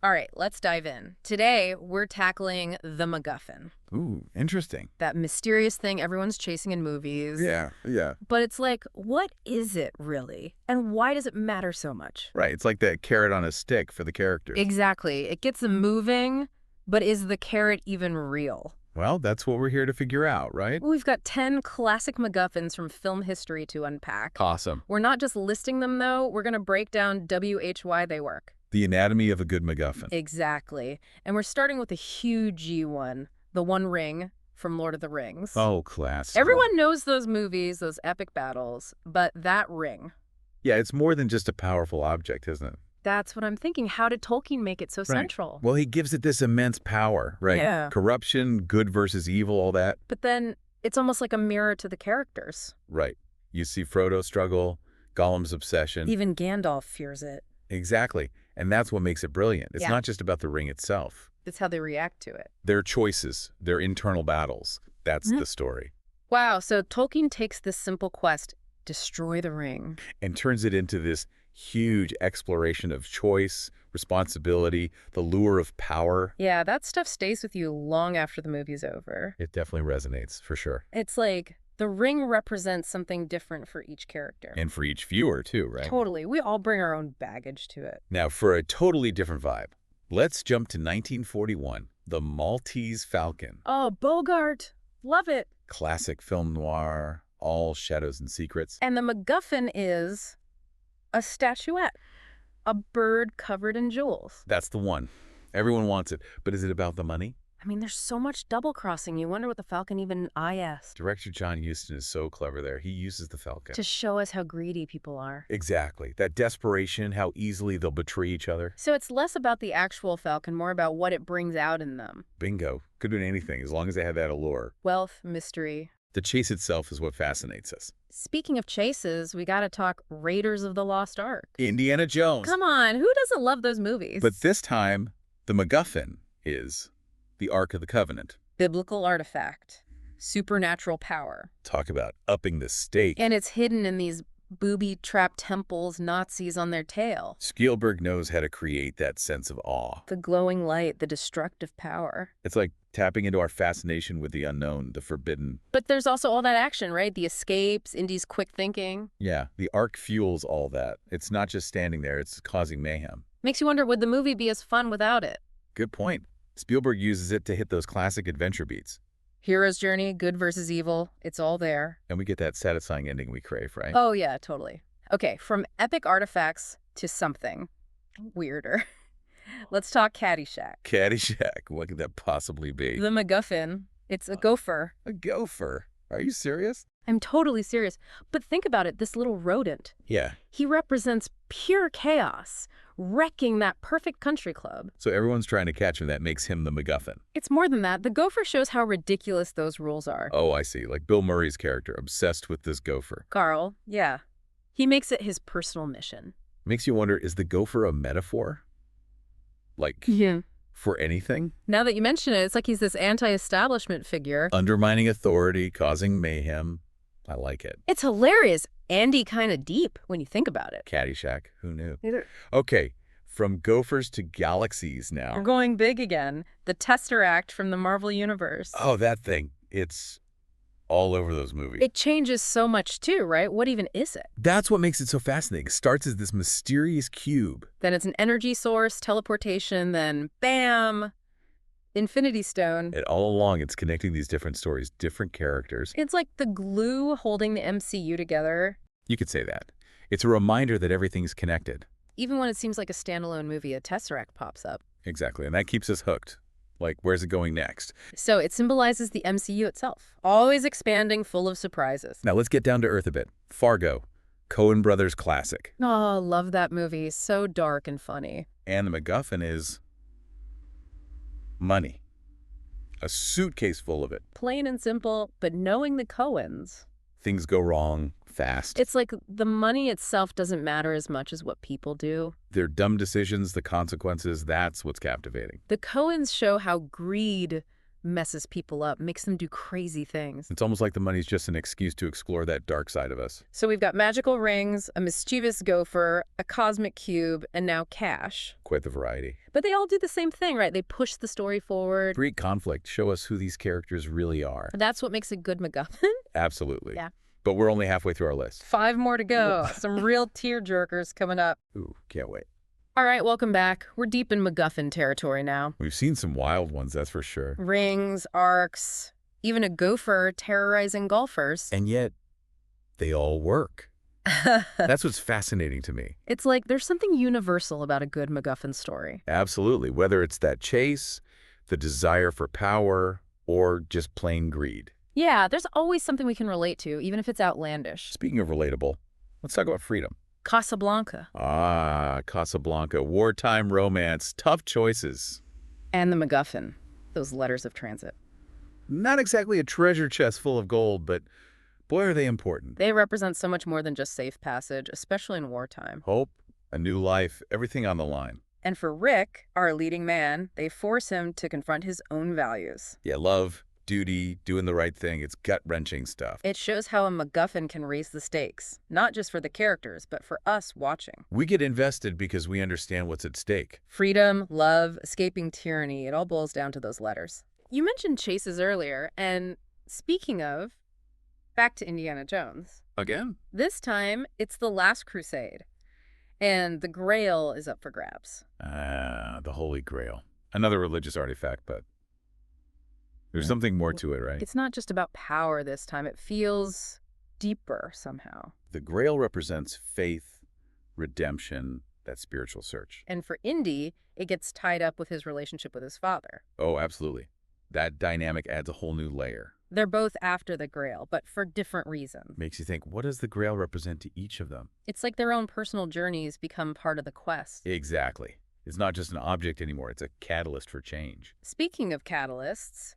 All right, let's dive in. Today, we're tackling the MacGuffin. Ooh, interesting. That mysterious thing everyone's chasing in movies. Yeah. But it's like, what is it really? And why does it matter so much? Right. It's like that carrot on a stick for the characters. Exactly. It gets them moving, but is the carrot even real? Well, that's what we're here to figure out, right? We've got 10 classic MacGuffins from film history to unpack. Awesome. We're not just listing them, though. We're going to break down why they work. The anatomy of a good MacGuffin. Exactly. And we're starting with a huge one, the One Ring from Lord of the Rings. Oh, class. Everyone knows those movies, those epic battles, but that ring. Yeah, it's more than just a powerful object, isn't it? That's what I'm thinking. How did Tolkien make it so central? Well, he gives it this immense power, right? Yeah. Corruption, good versus evil, all that. But then it's almost like a mirror to the characters. Right. You see Frodo struggle, Gollum's obsession. Even Gandalf fears it. Exactly. And that's what makes it brilliant. It's Yeah. not just about the ring itself. It's how they react to it. Their choices, their internal battles. That's the story. Wow, so Tolkien takes this simple quest, destroy the ring. And turns it into this huge exploration of choice, responsibility, the lure of power. Yeah, that stuff stays with you long after the movie's over. It definitely resonates, for sure. It's like the ring represents something different for each character. And for each viewer, too, right? Totally. We all bring our own baggage to it. Now, for a totally different vibe, let's jump to 1941, The Maltese Falcon. Oh, Bogart. Love it. Classic film noir, all shadows and secrets. And the MacGuffin is a statuette, a bird covered in jewels. That's the one. Everyone wants it. But is it about the money? I mean, there's so much double-crossing. You wonder what the Falcon even is. Director John Huston is so clever there. He uses the Falcon. To show us how greedy people are. Exactly. That desperation, how easily they'll betray each other. So it's less about the actual Falcon, more about what it brings out in them. Bingo. Could be anything, as long as they have that allure. Wealth, mystery. The chase itself is what fascinates us. Speaking of chases, we gotta talk Raiders of the Lost Ark. Indiana Jones. Come on, who doesn't love those movies? But this time, the MacGuffin is the Ark of the Covenant. Biblical artifact. Supernatural power. Talk about upping the stake. And it's hidden in these booby-trapped temples, Nazis on their tail. Spielberg knows how to create that sense of awe. The glowing light, the destructive power. It's like tapping into our fascination with the unknown, the forbidden. But there's also all that action, right? The escapes, Indy's quick thinking. Yeah, the Ark fuels all that. It's not just standing there, it's causing mayhem. Makes you wonder, would the movie be as fun without it? Good point. Spielberg uses it to hit those classic adventure beats. Hero's journey, good versus evil, it's all there. And we get that satisfying ending we crave, right? Oh yeah, totally. Okay, from epic artifacts to something weirder. Let's talk Caddyshack. Caddyshack, what could that possibly be? The MacGuffin. It's a gopher. A gopher. Are you serious? I'm totally serious. But think about it, this little rodent. Yeah. He represents pure chaos, wrecking that perfect country club. So everyone's trying to catch him. That makes him the MacGuffin. It's more than that. The gopher shows how ridiculous those rules are. Oh, I see. Like Bill Murray's character, obsessed with this gopher. Carl, yeah. He makes it his personal mission. Makes you wonder, is the gopher a metaphor? Like, Yeah. for anything? Now that you mention it, it's like he's this anti-establishment figure. Undermining authority, causing mayhem. I like it. It's hilarious. Andy kind of deep when you think about it. Caddyshack, who knew? We're Okay, from gophers to galaxies now. going big again. The Tesseract from the Marvel Universe. Oh, that thing. It's all over those movies. It changes so much too, right? What even is it? That's what makes it so fascinating. It starts as this mysterious cube. Then it's an energy source, teleportation, then bam, Infinity Stone. And all along, it's connecting these different stories, different characters. It's like the glue holding the MCU together. You could say that. It's a reminder that everything's connected. Even when it seems like a standalone movie, a Tesseract pops up. Exactly, and that keeps us hooked. Like, where's it going next? So it symbolizes the MCU itself. Always expanding, full of surprises. Now, let's get down to earth a bit. Fargo, Coen Brothers classic. Oh, love that movie. So dark and funny. And the MacGuffin is money. A suitcase full of it. Plain and simple, but knowing the Coens, Things go wrong fast. it's like the money itself doesn't matter as much as what people do. Their dumb decisions, the consequences, that's what's captivating. The Coens show how greed messes people up, makes them do crazy things. It's almost like the money's just an excuse to explore that dark side of us. So we've got magical rings, a mischievous gopher, a cosmic cube, and now cash. Quite the variety. But they all do the same thing, right? They push the story forward. Create conflict, show us who these characters really are. That's what makes a good MacGuffin. Absolutely. Yeah. But we're only halfway through our list. 5 more to go. Some real tear-jerkers coming up. Ooh, can't wait. All right, welcome back. We're deep in MacGuffin territory now. We've seen some wild ones, that's for sure. Rings, arcs, even a gopher terrorizing golfers. And yet, they all work. That's what's fascinating to me. It's like there's something universal about a good MacGuffin story. Absolutely. Whether it's that chase, the desire for power, or just plain greed. Yeah, there's always something we can relate to, even if it's outlandish. Speaking of relatable, let's talk about freedom. Casablanca. Ah, Casablanca, wartime romance, tough choices. And the MacGuffin, those letters of transit. Not exactly a treasure chest full of gold, but boy, are they important. They represent so much more than just safe passage, especially in wartime. Hope, a new life, everything on the line. And for Rick, our leading man, they force him to confront his own values. Yeah, love, duty, doing the right thing. It's gut-wrenching stuff. It shows how a MacGuffin can raise the stakes, not just for the characters, but for us watching. We get invested because we understand what's at stake. Freedom, love, escaping tyranny, it all boils down to those letters. You mentioned chases earlier, and speaking of, back to Indiana Jones. Again? This time, it's the Last Crusade, and the Grail is up for grabs. Ah, the Holy Grail. Another religious artifact, but there's something more to it, right? It's not just about power this time. It feels deeper somehow. The Grail represents faith, redemption, that spiritual search. And for Indy, it gets tied up with his relationship with his father. Oh, absolutely. That dynamic adds a whole new layer. They're both after the Grail, but for different reasons. Makes you think, what does the Grail represent to each of them? It's like their own personal journeys become part of the quest. Exactly. It's not just an object anymore. It's a catalyst for change. Speaking of catalysts,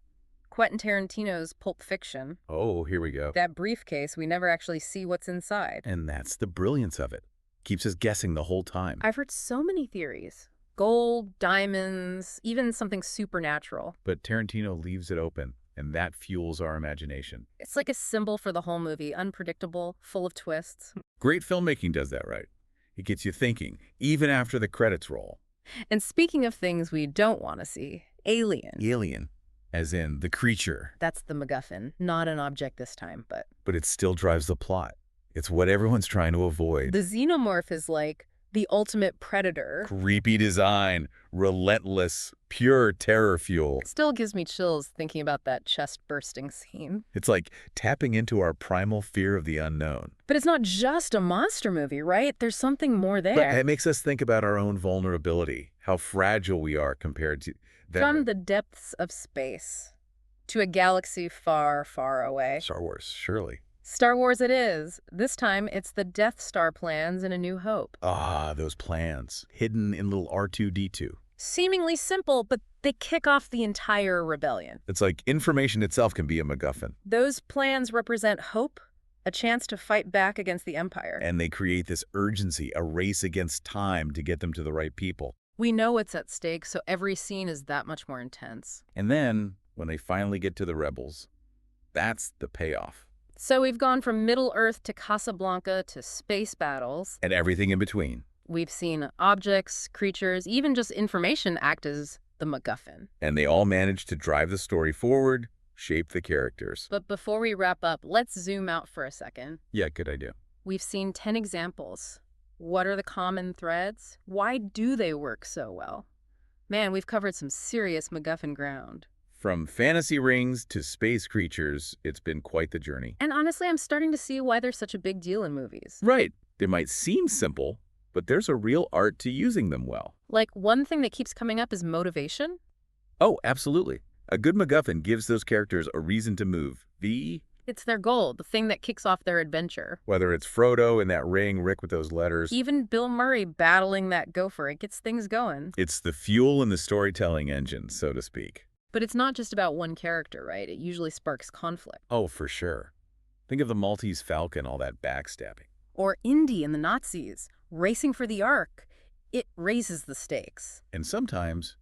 Quentin Tarantino's Pulp Fiction, Oh, here we go. that briefcase, we never actually see what's inside. And that's the brilliance of it. Keeps us guessing the whole time. I've heard so many theories. Gold, diamonds, even something supernatural. But Tarantino leaves it open, and that fuels our imagination. It's like a symbol for the whole movie, unpredictable, full of twists. Great filmmaking does that right. It gets you thinking, even after the credits roll. And speaking of things we don't want to see, Alien. Alien, as in the creature. That's the MacGuffin, not an object this time, but... But it still drives the plot. It's what everyone's trying to avoid. The xenomorph is like the ultimate predator. Creepy design, relentless, pure terror fuel. It still gives me chills thinking about that chest-bursting scene. It's like tapping into our primal fear of the unknown. But it's not just a monster movie, right? There's something more there. But it makes us think about our own vulnerability, how fragile we are compared to that. From the depths of space to a galaxy far, far away. Star Wars, surely. Star Wars it is. This time, it's the Death Star plans in A New Hope. Ah, those plans, hidden in little R2-D2. Seemingly simple, but they kick off the entire rebellion. It's like information itself can be a MacGuffin. Those plans represent hope, a chance to fight back against the Empire. And they create this urgency, a race against time to get them to the right people. We know what's at stake, so every scene is that much more intense. And then, when they finally get to the rebels, that's the payoff. So we've gone from Middle-earth to Casablanca to space battles. And everything in between. We've seen objects, creatures, even just information act as the MacGuffin. And they all manage to drive the story forward, shape the characters. But before we wrap up, let's zoom out for a second. Yeah, good idea. We've seen 10 examples. What are the common threads? Why do they work so well? Man, we've covered some serious MacGuffin ground. From fantasy rings to space creatures, it's been quite the journey. And honestly, I'm starting to see why they're such a big deal in movies. Right. They might seem simple, but there's a real art to using them well. Like, one thing that keeps coming up is motivation. Oh, absolutely. A good MacGuffin gives those characters a reason to move. It's their goal, the thing that kicks off their adventure. Whether it's Frodo in that ring, Rick with those letters. Even Bill Murray battling that gopher, it gets things going. It's the fuel in the storytelling engine, so to speak. But it's not just about one character, right? It usually sparks conflict. Oh, for sure. Think of the Maltese Falcon, all that backstabbing. Or Indy and the Nazis, racing for the Ark. It raises the stakes. And sometimes,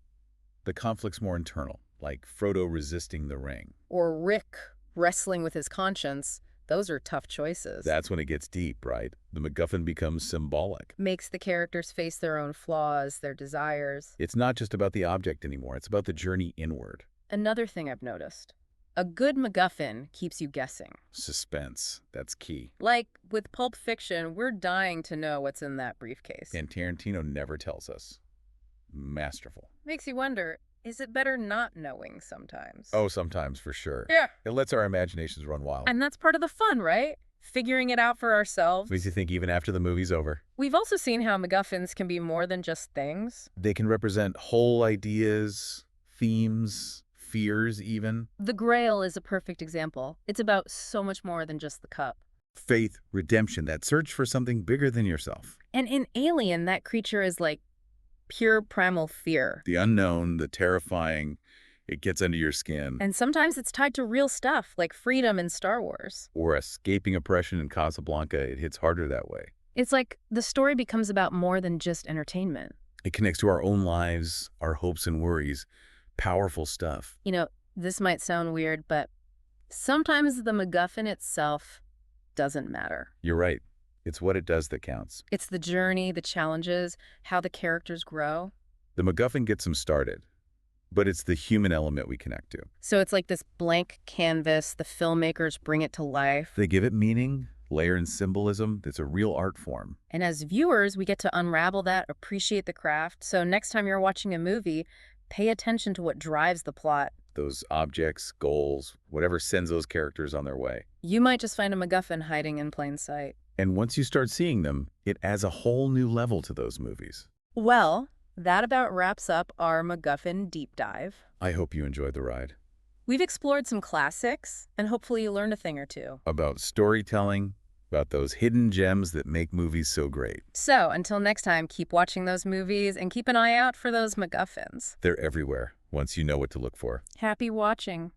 the conflict's more internal. like Frodo resisting the ring. Or Rick wrestling with his conscience. Those are tough choices. That's when it gets deep, right? The MacGuffin becomes symbolic. Makes the characters face their own flaws, their desires. It's not just about the object anymore. It's about the journey inward. Another thing I've noticed. A good MacGuffin keeps you guessing. Suspense. That's key. Like with Pulp Fiction, we're dying to know what's in that briefcase. And Tarantino never tells us. Masterful. Makes you wonder, is it better not knowing sometimes? Oh, sometimes, for sure. Yeah. It lets our imaginations run wild. And that's part of the fun, right? Figuring it out for ourselves. Makes you think even after the movie's over. We've also seen how MacGuffins can be more than just things. They can represent whole ideas, themes, fears even. The Grail is a perfect example. It's about so much more than just the cup. Faith, redemption, that search for something bigger than yourself. And in Alien, that creature is like pure primal fear. The unknown, the terrifying, it gets under your skin. And sometimes it's tied to real stuff, like freedom in Star Wars. Or escaping oppression in Casablanca, it hits harder that way. It's like the story becomes about more than just entertainment. It connects to our own lives, our hopes and worries. Powerful stuff. You know, this might sound weird, but sometimes the MacGuffin itself doesn't matter. You're right. It's what it does that counts. It's the journey, the challenges, how the characters grow. The MacGuffin gets them started, but it's the human element we connect to. So it's like this blank canvas, the filmmakers bring it to life. They give it meaning, layer and symbolism. It's a real art form. And as viewers, we get to unravel that, appreciate the craft. So next time you're watching a movie, pay attention to what drives the plot. Those objects, goals, whatever sends those characters on their way. You might just find a MacGuffin hiding in plain sight. And once you start seeing them, it adds a whole new level to those movies. Well, that about wraps up our MacGuffin deep dive. I hope you enjoyed the ride. We've explored some classics, and hopefully you learned a thing or two. About storytelling, about those hidden gems that make movies so great. So, until next time, keep watching those movies and keep an eye out for those MacGuffins. They're everywhere, once you know what to look for. Happy watching.